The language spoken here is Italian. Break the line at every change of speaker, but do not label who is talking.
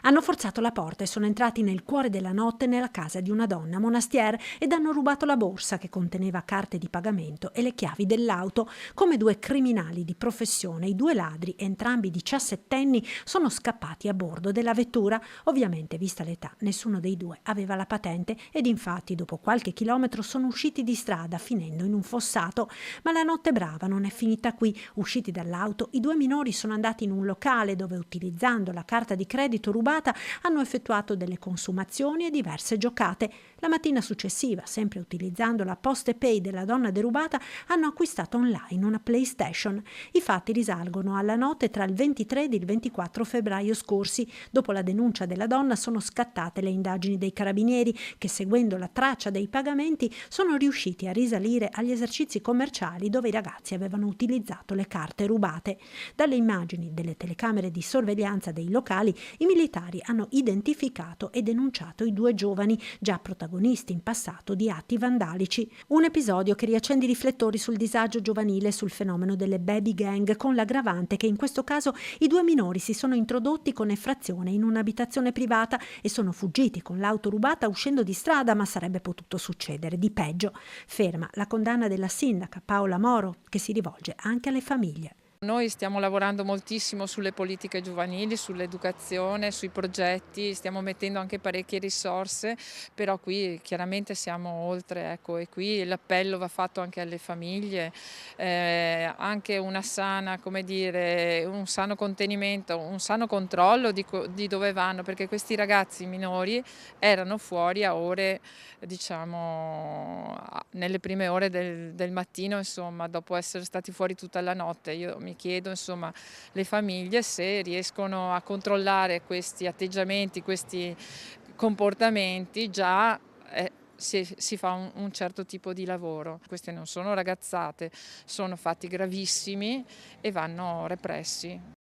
Hanno forzato la porta e sono entrati nel cuore della notte nella casa di una donna a Monastier ed hanno rubato la borsa che conteneva carte di pagamento e le chiavi dell'auto. Come due criminali di professione, i due ladri, entrambi diciassettenni, sono scappati a bordo della vettura. Ovviamente, vista l'età, nessuno dei due aveva la patente ed infatti dopo qualche chilometro sono usciti di strada finendo in un fossato. Ma la notte brava non è finita qui. Usciti dall'auto, i due minori sono andati in un locale dove, utilizzando la carta di credito rubata, hanno effettuato delle consumazioni e diverse giocate. La mattina successiva, sempre utilizzando la PostePay della donna derubata, hanno acquistato online una PlayStation. I fatti risalgono alla notte tra il 23 ed il 24 febbraio scorsi. Dopo la denuncia della donna sono scattate le indagini dei carabinieri che, seguendo la traccia dei pagamenti, sono riusciti a risalire agli esercizi commerciali dove i ragazzi avevano utilizzato le carte rubate. Dalle immagini delle telecamere di sorveglianza dei locali, i militari hanno identificato e denunciato i due giovani, già protagonisti in passato di atti vandalici. Un episodio che riaccende i riflettori sul disagio giovanile e sul fenomeno delle baby gang, con l'aggravante che in questo caso i due minori si sono introdotti con effrazione in un'abitazione privata e sono fuggiti con l'auto rubata uscendo di strada, ma sarebbe potuto succedere di peggio. Ferma la condanna della sindaca Paola Moro, che si rivolge anche alle famiglie.
Noi stiamo lavorando moltissimo sulle politiche giovanili, sull'educazione, sui progetti, stiamo mettendo anche parecchie risorse, però qui chiaramente siamo oltre, ecco, e qui l'appello va fatto anche alle famiglie, anche una sana, come dire, un sano contenimento, un sano controllo di dove vanno, perché questi ragazzi minori erano fuori a ore, diciamo, nelle prime ore del mattino, insomma, dopo essere stati fuori tutta la notte. Io mi chiedo, insomma, le famiglie se riescono a controllare questi atteggiamenti, questi comportamenti, già si fa un certo tipo di lavoro. Queste non sono ragazzate, sono fatti gravissimi e vanno repressi.